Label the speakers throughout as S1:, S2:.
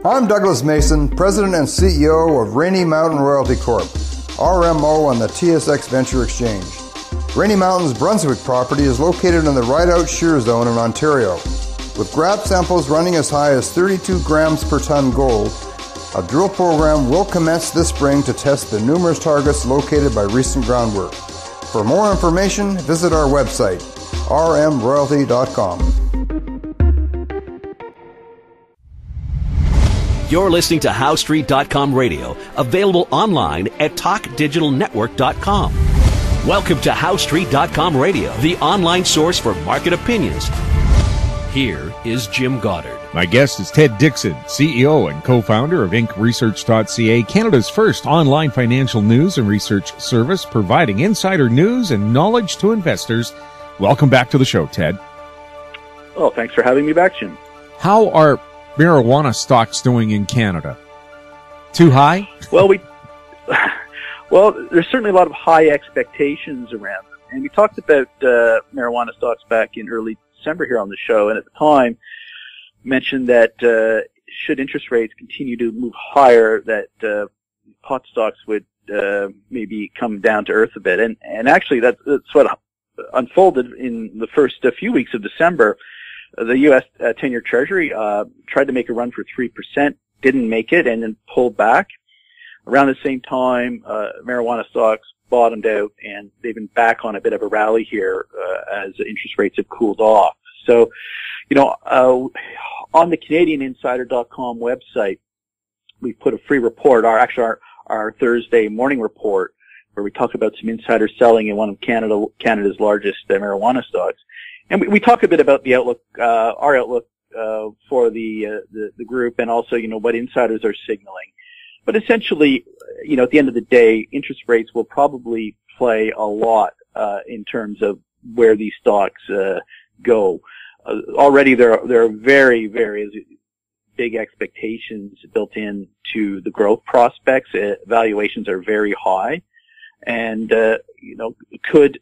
S1: I'm Douglas Mason, President and CEO of Rainy Mountain Royalty Corp., RMO on the TSX Venture Exchange. Rainy Mountain's Brunswick property is located in the Rideout Shear Zone in Ontario. With grab samples running as high as 32 grams per ton gold, a drill program will commence this spring to test the numerous targets located by recent groundwork. For more information, visit our website, rmroyalty.com.
S2: You're listening to HowStreet.com radio, available online at TalkDigitalNetwork.com. Welcome to HowStreet.com radio, the online source for market opinions. Here is Jim Goddard.
S3: My guest is Ted Dixon, CEO and co-founder of InkResearch.ca, Canada's first online financial news and research service, providing insider news and knowledge to investors. Welcome back to the show, Ted.
S4: Oh, thanks for having me back, Jim.
S3: How are marijuana stocks doing in Canada? Too high?
S4: Well, there's certainly a lot of high expectations around them. And we talked about marijuana stocks back in early December here on the show, and at the time mentioned that should interest rates continue to move higher, that pot stocks would maybe come down to earth a bit. And actually that's what unfolded in the first few weeks of December. The U.S. 10-year Treasury tried to make a run for 3%, didn't make it, and then pulled back. Around the same time, marijuana stocks bottomed out, and they've been back on a bit of a rally here as interest rates have cooled off. So, on the CanadianInsider.com website, we put a free report, our Thursday morning report, where we talk about some insider selling in one of Canada's largest marijuana stocks. And we talk a bit about the outlook, our outlook for the group, and also, what insiders are signaling. But essentially, at the end of the day, interest rates will probably play a lot in terms of where these stocks go. Already there are very, very big expectations built into the growth prospects. Valuations are very high, and could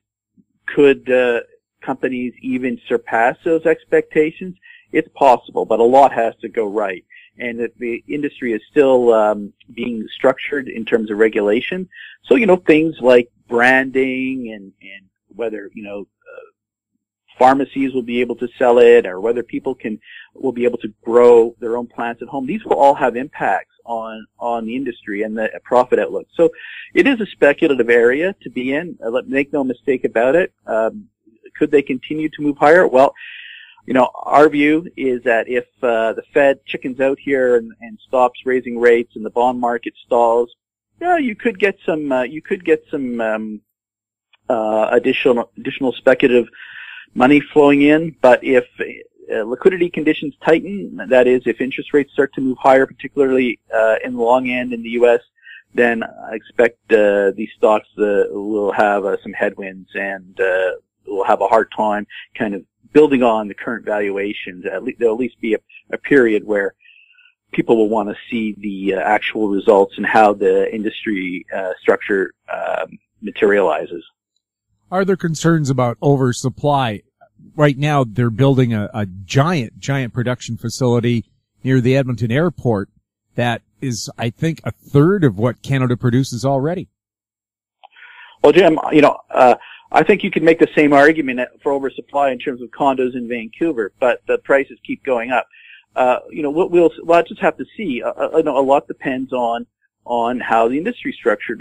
S4: companies even surpass those expectations? It's possible, but a lot has to go right. And that the industry is still being structured in terms of regulation. So, things like branding and whether, pharmacies will be able to sell it, or whether people will be able to grow their own plants at home. These will all have impacts on the industry and the profit outlook. So it is a speculative area to be in. Make no mistake about it. Could they continue to move higher? Well, our view is that if the Fed chickens out here and stops raising rates and the bond market stalls, you could get some additional speculative money flowing in. But if liquidity conditions tighten, that is, if interest rates start to move higher, particularly in the long end in the U.S., then I expect these stocks will have some headwinds and will have a hard time kind of building on the current valuations. There'll at least be a period where people will want to see the actual results and how the industry structure materializes.
S3: Are there concerns about oversupply? Right now, they're building a giant production facility near the Edmonton airport that is, I think, a third of what Canada produces already.
S4: Well, Jim, I think you could make the same argument for oversupply in terms of condos in Vancouver, but the prices keep going up. We'll just have to see. A lot depends on how the industry is structured.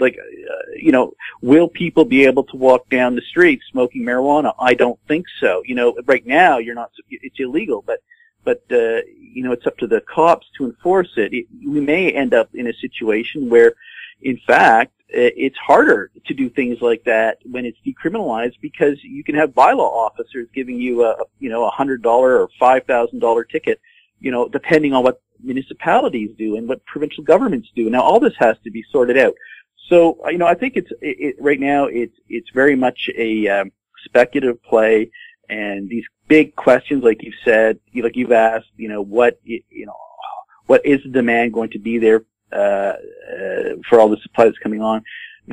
S4: Will people be able to walk down the street smoking marijuana? I don't think so. Right now it's illegal, but it's up to the cops to enforce it. We may end up in a situation where, in fact, it's harder to do things like that when it's decriminalized, because you can have bylaw officers giving you a $100 or $5,000 ticket, depending on what municipalities do and what provincial governments do. Now, all this has to be sorted out. So, I think right now it's very much a speculative play, and these big questions, like you've said, like you've asked, what is the demand going to be there for all the supply that's coming on?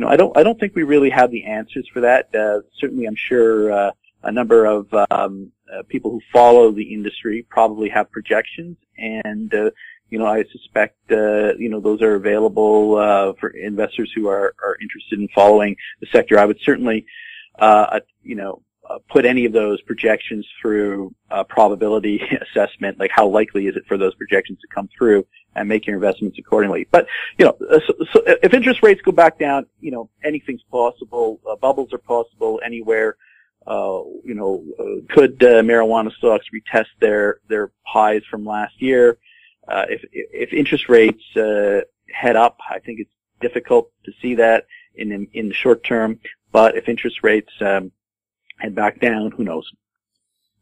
S4: I don't think we really have the answers for that. Certainly, I'm sure a number of people who follow the industry probably have projections, and I suspect, those are available for investors who are interested in following the sector. I would certainly, put any of those projections through a probability assessment, like how likely is it for those projections to come through, and make your investments accordingly. But, so if interest rates go back down, anything's possible. Bubbles are possible anywhere. Could marijuana stocks retest their highs from last year? If interest rates head up, I think it's difficult to see that in the short term. But if interest rates head back down, who knows?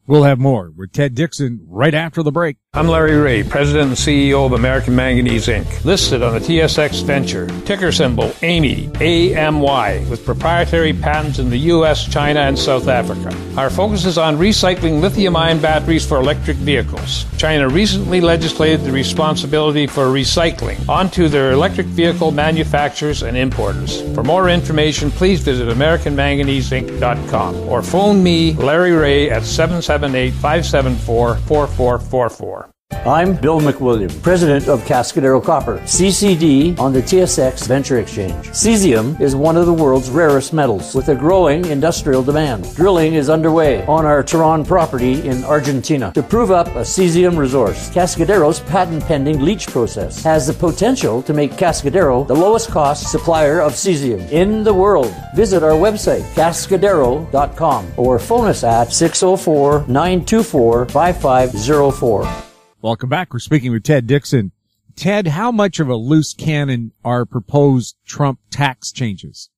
S3: We'll have more with Ted Dixon right after the break.
S5: I'm Larry Ray, President and CEO of American Manganese, Inc., listed on the TSX Venture, ticker symbol AMY, A-M-Y, with proprietary patents in the U.S., China, and South Africa. Our focus is on recycling lithium-ion batteries for electric vehicles. China recently legislated the responsibility for recycling onto their electric vehicle manufacturers and importers. For more information, please visit AmericanManganeseInc.com or phone me, Larry Ray, at 778-574-4444.
S6: I'm Bill McWilliam, President of Cascadero Copper, CCD on the TSX Venture Exchange. Cesium is one of the world's rarest metals with a growing industrial demand. Drilling is underway on our Tehran property in Argentina to prove up a cesium resource. Cascadero's patent-pending leach process has the potential to make Cascadero the lowest cost supplier of cesium in the world. Visit our website, cascadero.com, or phone us at 604-924-5504.
S3: Welcome back. We're speaking with Ted Dixon. Ted, how much of a loose cannon are proposed Trump tax changes?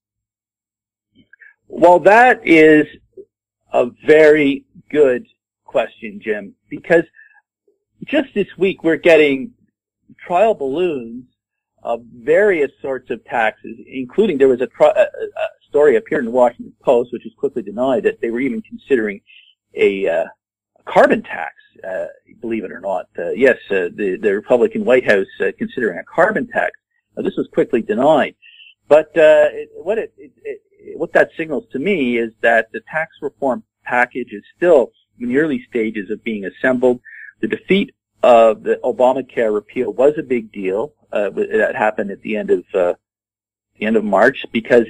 S4: Well, that is a very good question, Jim, because just this week we're getting trial balloons of various sorts of taxes, including there was a story appeared in the Washington Post, which was quickly denied, that they were even considering a carbon tax. Believe it or not, yes, the Republican White House considering a carbon tax. Now, this was quickly denied, but what that signals to me is that the tax reform package is still in the early stages of being assembled. The defeat of the Obamacare repeal was a big deal. That happened at the end of March, because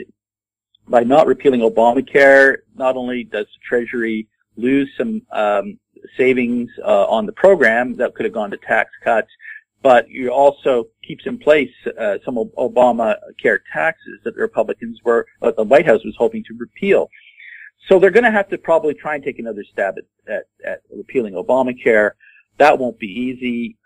S4: by not repealing Obamacare, not only does the Treasury lose some savings on the program that could have gone to tax cuts, but you also keeps in place some Obamacare taxes that the Republicans the White House was hoping to repeal. So they're going to have to probably try and take another stab at repealing Obamacare. That won't be easy.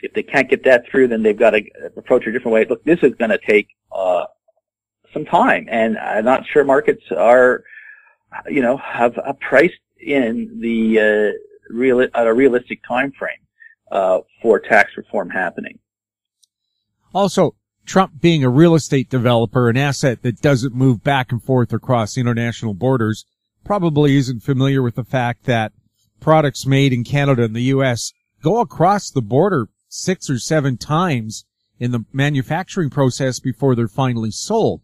S4: If they can't get that through, then they've got to approach it a different way. Look, this is going to take some time, and I'm not sure markets are, have priced in the a realistic time frame for tax reform happening.
S3: Also, Trump being a real estate developer, an asset that doesn't move back and forth across international borders, probably isn't familiar with the fact that products made in Canada and the U.S. go across the border 6 or 7 times in the manufacturing process before they're finally sold.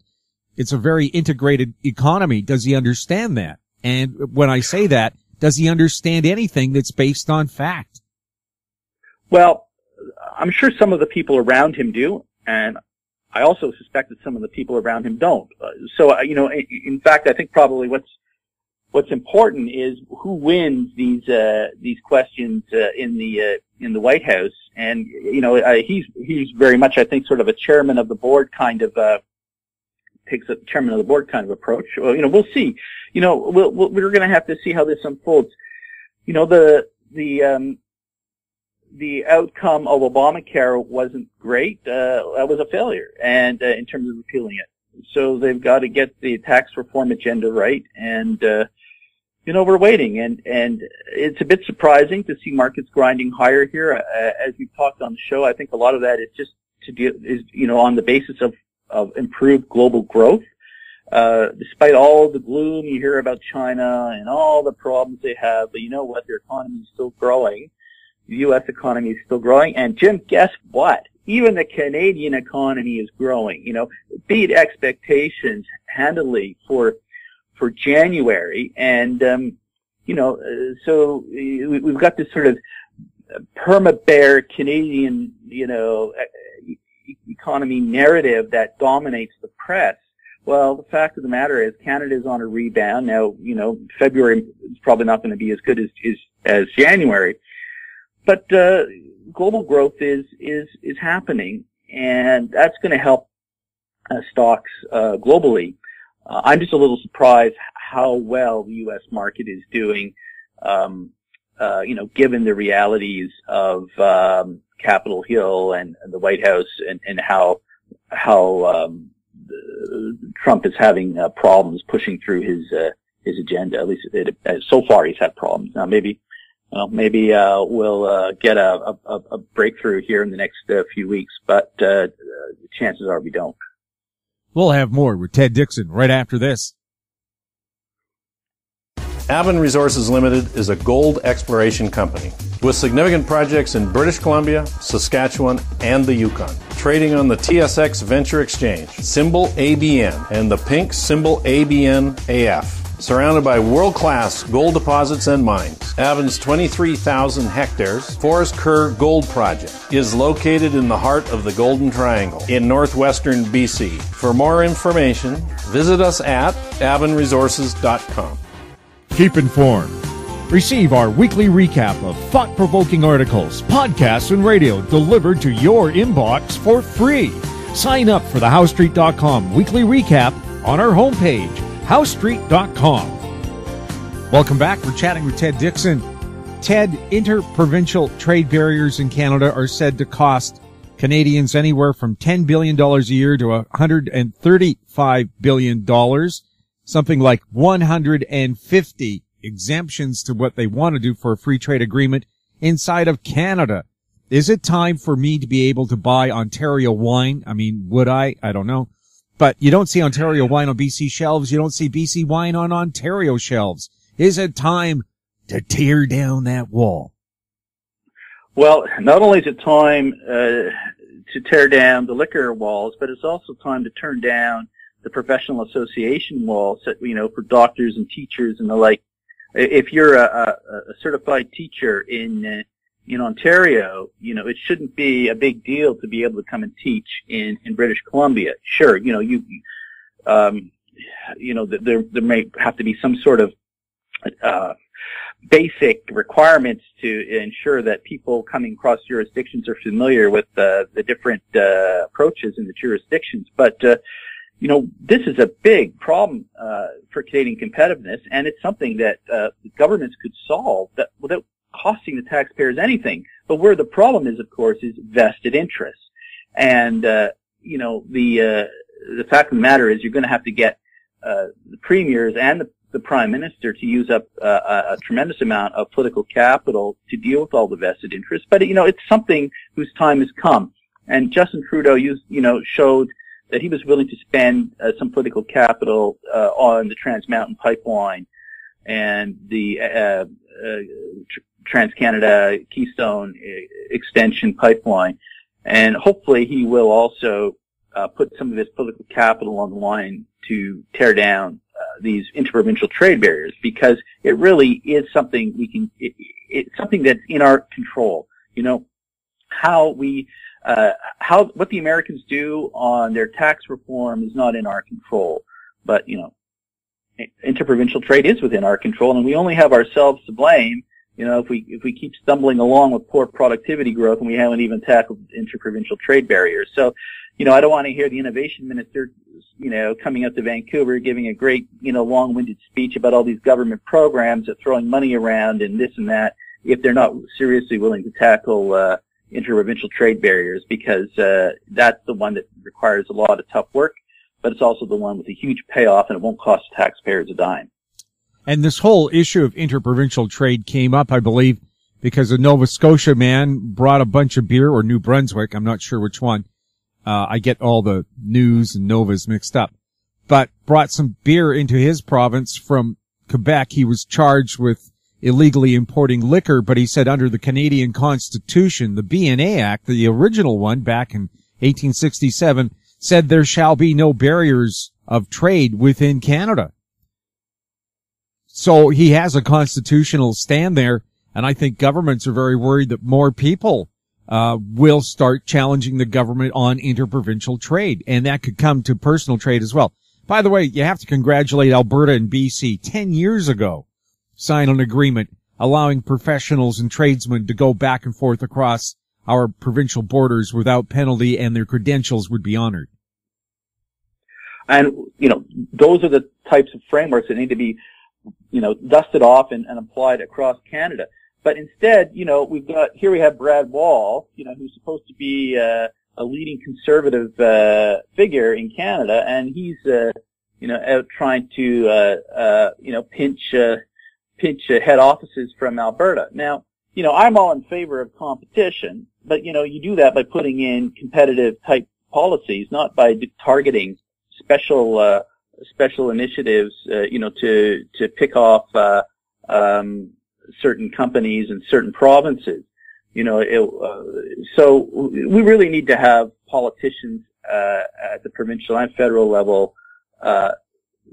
S3: It's a very integrated economy. Does he understand that? And when I say that, does he understand anything that's based on fact?
S4: Well, I'm sure some of the people around him do, and I also suspect that some of the people around him don't. So, in fact, I think probably what's important is who wins these questions in the White House, and he's very much, I think, sort of a chairman of the board kind of takes a chairman of the board kind of approach. Well, we'll see. We're going to have to see how this unfolds. The outcome of Obamacare wasn't great. That was a failure, and in terms of repealing it. So they've got to get the tax reform agenda right, and we're waiting. And it's a bit surprising to see markets grinding higher here. As we've talked on the show, I think a lot of that is just on the basis of improved global growth. Despite all the gloom you hear about China and all the problems they have, but you know what? Their economy is still growing. The U.S. economy is still growing. And Jim, guess what? Even the Canadian economy is growing. Beat expectations handily for January. And, so we've got this sort of perma-bear Canadian economy narrative that dominates the press. Well, the fact of the matter is Canada's on a rebound. Now, February is probably not going to be as good as January, but global growth is happening, and that's going to help stocks globally. I'm just a little surprised how well the U.S. market is doing, given the realities of Capitol Hill and the White House and how Trump is having problems pushing through his agenda. At least so far, he's had problems. Now maybe we'll get a breakthrough here in the next few weeks, but chances are we don't.
S3: We'll have more with Ted Dixon right after this.
S7: Avon Resources Limited is a gold exploration company with significant projects in British Columbia, Saskatchewan, and the Yukon. Trading on the TSX Venture Exchange, symbol ABN, and the pink symbol ABN-AF. Surrounded by world-class gold deposits and mines, Avon's 23,000 hectares Forest Kerr Gold Project is located in the heart of the Golden Triangle in northwestern BC. For more information, visit us at avonresources.com.
S3: Keep informed. Receive our weekly recap of thought-provoking articles, podcasts, and radio delivered to your inbox for free. Sign up for the HowStreet.com weekly recap on our homepage, HowStreet.com. Welcome back. We're chatting with Ted Dixon. Ted, interprovincial trade barriers in Canada are said to cost Canadians anywhere from $10 billion a year to $135 billion. Something like 150 exemptions to what they want to do for a free trade agreement inside of Canada. Is it time for me to be able to buy Ontario wine? I mean, would I? I don't know. But you don't see Ontario wine on BC shelves. You don't see BC wine on Ontario shelves. Is it time to tear down that wall?
S4: Well, not only is it time to tear down the liquor walls, but it's also time to turn down the professional association walls that, for doctors and teachers and the like. If you're a certified teacher in Ontario, it shouldn't be a big deal to be able to come and teach in British Columbia. Sure, there may have to be some sort of basic requirements to ensure that people coming across jurisdictions are familiar with the different approaches in the jurisdictions. But this is a big problem for Canadian competitiveness, and it's something that governments could solve without costing the taxpayers anything. But where the problem is, of course, is vested interests. And the fact of the matter is, you're going to have to get the premiers and the prime minister to use up a tremendous amount of political capital to deal with all the vested interests. But it's something whose time has come. And Justin Trudeau showed that he was willing to spend some political capital on the Trans Mountain Pipeline and the Trans-Canada Keystone Extension Pipeline. And hopefully he will also put some of his political capital on the line to tear down these interprovincial trade barriers, because it really is something it's something that's in our control. What the Americans do on their tax reform is not in our control, but interprovincial trade is within our control, and we only have ourselves to blame. If we keep stumbling along with poor productivity growth and we haven't even tackled interprovincial trade barriers. So, I don't want to hear the innovation minister, coming up to Vancouver giving a great, long-winded speech about all these government programs that throwing money around and this and that, if they're not seriously willing to tackle interprovincial trade barriers, because that's the one that requires a lot of tough work, but it's also the one with a huge payoff, and it won't cost taxpayers a dime.
S3: And this whole issue of interprovincial trade came up, I believe, because a Nova Scotia man brought a bunch of beer, or New Brunswick, I'm not sure which one. I get all the news and Novas mixed up, but brought some beer into his province from Quebec. He was charged with illegally importing liquor, but he said under the Canadian Constitution, the BNA Act, the original one back in 1867, said there shall be no barriers of trade within Canada. So he has a constitutional stand there, and I think governments are very worried that more people will start challenging the government on interprovincial trade, and that could come to personal trade as well. By the way, you have to congratulate Alberta and BC 10 years ago signed an agreement allowing professionals and tradesmen to go back and forth across our provincial borders without penalty, and their credentials would be honored.
S4: And, those are the types of frameworks that need to be, dusted off and applied across Canada. But instead, we have Brad Wall, who's supposed to be a leading conservative figure in Canada, and he's out trying to pinch head offices from Alberta. Now, I'm all in favor of competition, but you do that by putting in competitive type policies, not by targeting special initiatives, to pick off certain companies in certain provinces. So we really need to have politicians at the provincial and federal level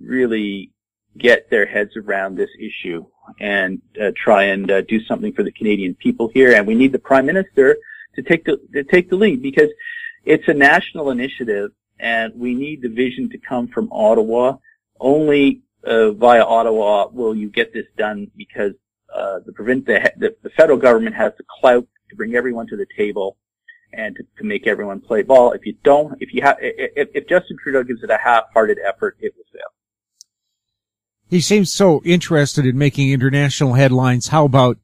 S4: really get their heads around this issue and try and do something for the Canadian people here. And we need the Prime Minister to take the lead, because it's a national initiative, and we need the vision to come from Ottawa. Only via Ottawa will you get this done, because the federal government has the clout to bring everyone to the table and to make everyone play ball. If Justin Trudeau gives it a half-hearted effort, it will fail.
S3: He seems so interested in making international headlines. How about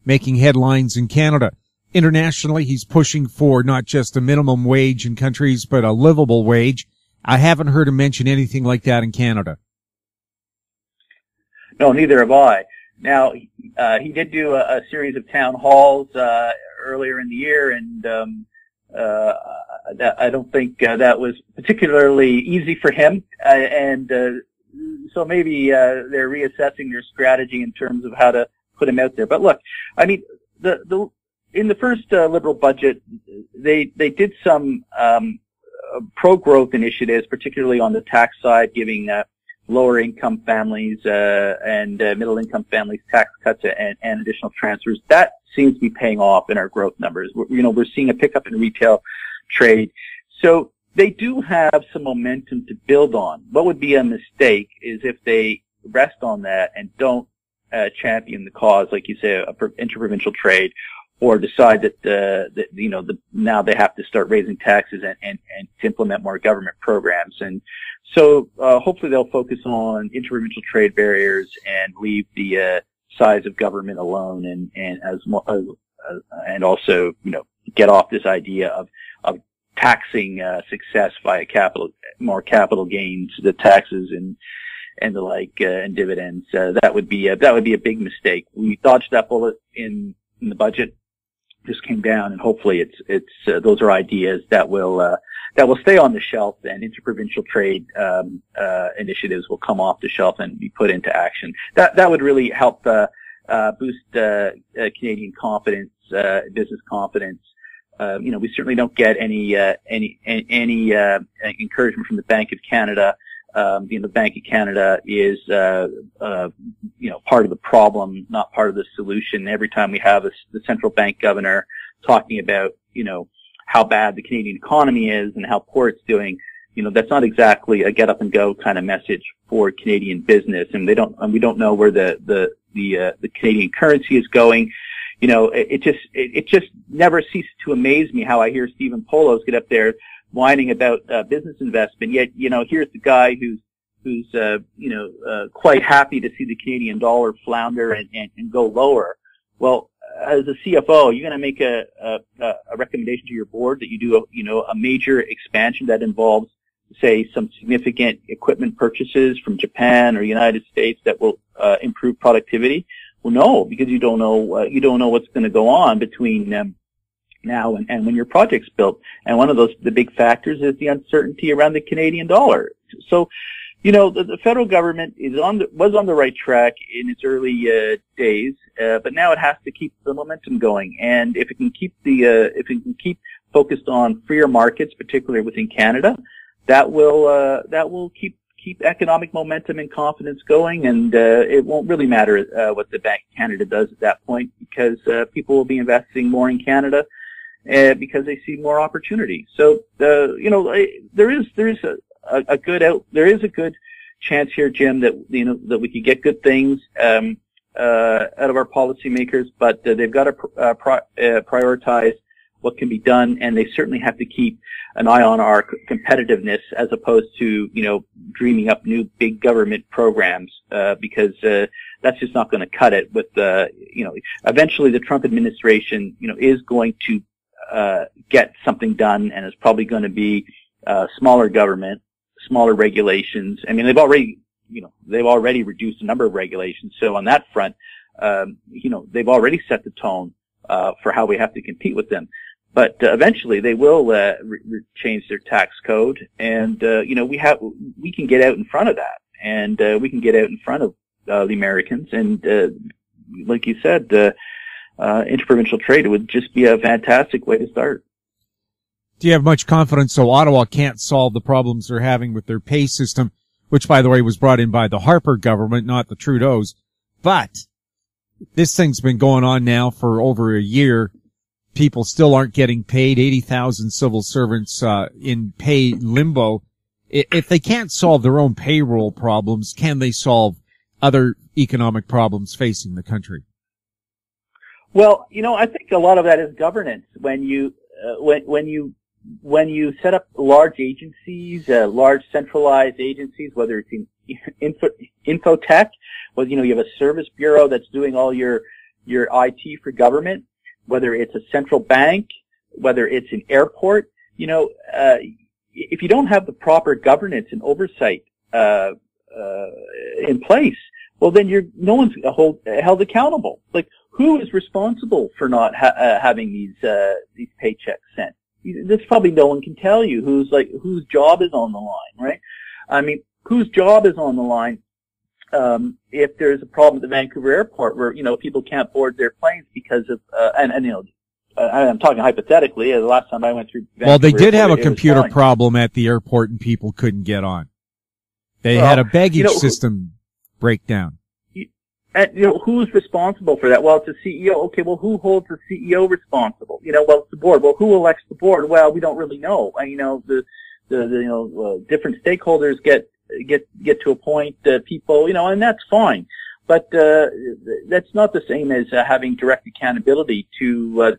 S3: making headlines in Canada? Internationally, he's pushing for not just a minimum wage in countries, but a livable wage. I haven't heard him mention anything like that in Canada.
S4: No, neither have I. Now, he did do a series of town halls earlier in the year, and I don't think that was particularly easy for him. So maybe they're reassessing their strategy in terms of how to put him out there. But look, I mean, in the first Liberal budget, they did some pro-growth initiatives, particularly on the tax side, giving lower income families and middle income families tax cuts and additional transfers. That seems to be paying off in our growth numbers. We're seeing a pickup in retail trade. So they do have some momentum to build on. What would be a mistake is if they rest on that and don't champion the cause, like you say, of interprovincial trade, or decide that now they have to start raising taxes and to implement more government programs. And so hopefully they'll focus on interprovincial trade barriers and leave the size of government alone, and also get off this idea of taxing success via more capital gains, the taxes and the like, and dividends. That would be a big mistake. We dodged that bullet in the budget. This came down, and hopefully it's those are ideas that will stay on the shelf, and interprovincial trade initiatives will come off the shelf and be put into action. That would really help boost Canadian confidence, business confidence. We certainly don't get any encouragement from the Bank of Canada. The Bank of Canada is part of the problem, not part of the solution. Every time we have the central bank governor talking about how bad the Canadian economy is and how poor it's doing, that's not exactly a get up and go kind of message for Canadian business. And we don't know where the Canadian currency is going. It just never ceases to amaze me how I hear Stephen Polos get up there whining about business investment. Yet, here's the guy who's quite happy to see the Canadian dollar flounder and go lower. Well, as a CFO, you're going to make a recommendation to your board that you do a major expansion that involves, say, some significant equipment purchases from Japan or United States that will improve productivity. Well, no, because you don't know what's going to go on between now and when your project's built. And one of the big factors is the uncertainty around the Canadian dollar. So, the federal government was on the right track in its early days, but now it has to keep the momentum going. And if it can keep focused on freer markets, particularly within Canada, that will keep economic momentum and confidence going, and it won't really matter what the Bank of Canada does at that point, because people will be investing more in Canada, because they see more opportunity. So, there is a good chance here, Jim, that that we could get good things out of our policymakers, but they've got to prioritize what can be done, and they certainly have to keep an eye on our competitiveness as opposed to dreaming up new big government programs, because that's just not going to cut it. With eventually the Trump administration is going to get something done, and it's probably going to be smaller government, smaller regulations. I mean, they've already reduced the number of regulations. So on that front, they've already set the tone for how we have to compete with them. But eventually they will change their tax code, and we can get out in front of that, and we can get out in front of the Americans. And like you said, interprovincial trade would just be a fantastic way to start.
S3: Do you have much confidence so Ottawa can't solve the problems they're having with their pay system, which, by the way, was brought in by the Harper government, not the Trudeau's? But this thing's been going on now for over a year. People still aren't getting paid. 80,000 civil servants in pay limbo. If they can't solve their own payroll problems, can they solve other economic problems facing the country?
S4: Well, I think a lot of that is governance. When you set up large agencies, large centralized agencies, whether it's in infotech, whether you have a service bureau that's doing all your IT for government, whether it's a central bank, whether it's an airport, if you don't have the proper governance and oversight in place, well, then no one's held accountable. Like, who is responsible for not having these paychecks sent? This probably no one can tell you whose job is on the line, right? I mean, whose job is on the line if there's a problem at the Vancouver airport where people can't board their planes because of I'm talking hypothetically. The last time I went through Vancouver
S3: well, they did
S4: airport,
S3: have a computer problem at the airport and people couldn't get on. They had a baggage system breakdown.
S4: And, who's responsible for that? Well, it's the CEO. Okay, well, who holds the CEO responsible? Well, it's the board. Well, who elects the board? Well, we don't really know. The different stakeholders get to a point, people, and that's fine. But, that's not the same as having direct accountability to,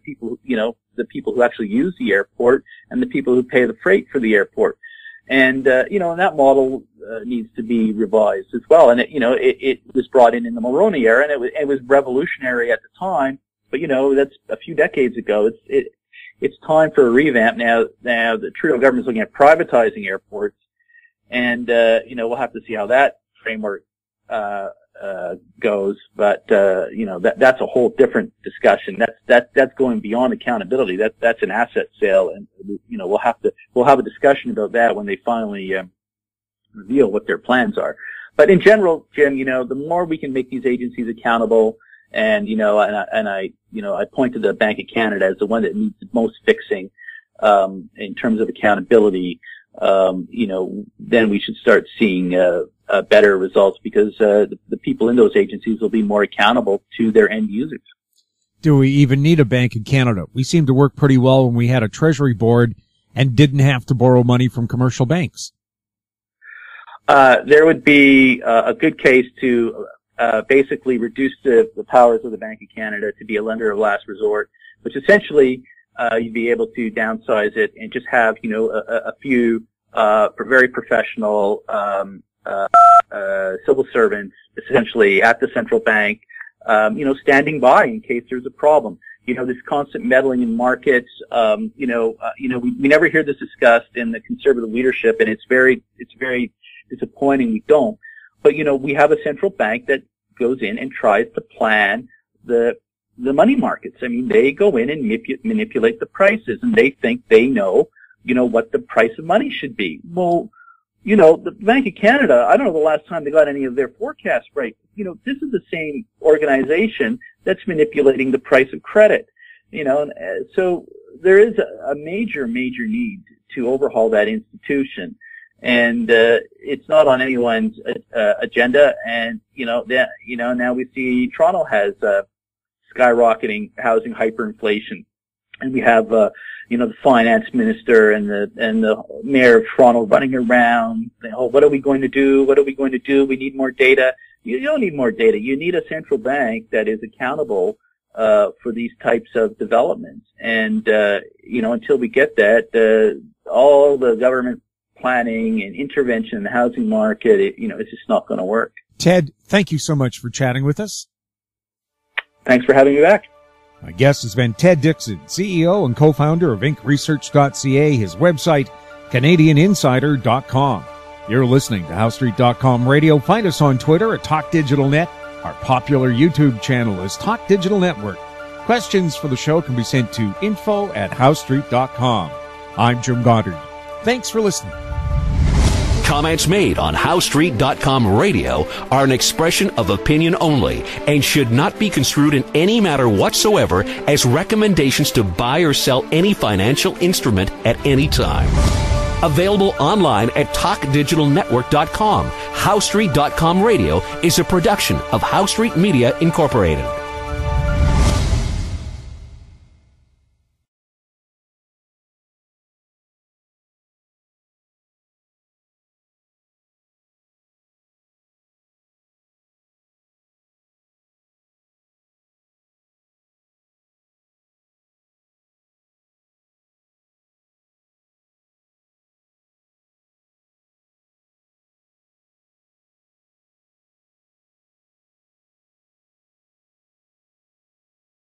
S4: the people who actually use the airport and the people who pay the freight for the airport. And, and that model, needs to be revised as well. And it was brought in the Mulroney era, and it was revolutionary at the time. But, that's a few decades ago. It's time for a revamp now. Now the Trudeau government's looking at privatizing airports, and, we'll have to see how that framework, goes. But, that's a whole different discussion. That's going beyond accountability. That's an asset sale. And, we'll have a discussion about that when they finally, reveal what their plans are. But in general, Jim, the more we can make these agencies accountable, and I point to the Bank of Canada as the one that needs the most fixing in terms of accountability. Then we should start seeing better results, because the people in those agencies will be more accountable to their end users.
S3: Do we even need a Bank of Canada? We seemed to work pretty well when we had a Treasury board and didn't have to borrow money from commercial banks.
S4: There would be a good case to basically reduce the powers of the Bank of Canada to be a lender of last resort, which essentially you'd be able to downsize it and just have a few very professional civil servants essentially at the central bank, standing by in case there's a problem. This constant meddling in markets, we never hear this discussed in the conservative leadership, and it's very disappointing we don't. But, we have a central bank that goes in and tries to plan the money markets. I mean, they go in and manipulate the prices, and they think they know, what the price of money should be. Well, the Bank of Canada, I don't know the last time they got any of their forecasts right. This is the same organization that's manipulating the price of credit. So there is a major need to overhaul that institution. And it's not on anyone's agenda. And now we see Toronto has skyrocketing housing hyperinflation. and we have the finance minister and the mayor of Toronto running around. What are we going to do? What are we going to do? We need more data. You don't need more data. You need a central bank that is accountable for these types of developments. And until we get that, all the government planning and intervention in the housing market, it's just not going to work.
S3: Ted, thank you so much for chatting with us.
S4: Thanks for having me back.
S3: My guest has been Ted Dixon, CEO and co-founder of IncResearch.ca, his website, CanadianInsider.com. You're listening to HowStreet.com radio. Find us on Twitter at TalkDigitalNet. Our popular YouTube channel is Talk Digital Network. Questions for the show can be sent to info@HowStreet.com. I'm Jim Goddard. Thanks for listening.
S2: Comments made on HowStreet.com radio are an expression of opinion only and should not be construed in any matter whatsoever as recommendations to buy or sell any financial instrument at any time. Available online at TalkDigitalNetwork.com. HowStreet.com radio is a production of HowStreet Media Incorporated.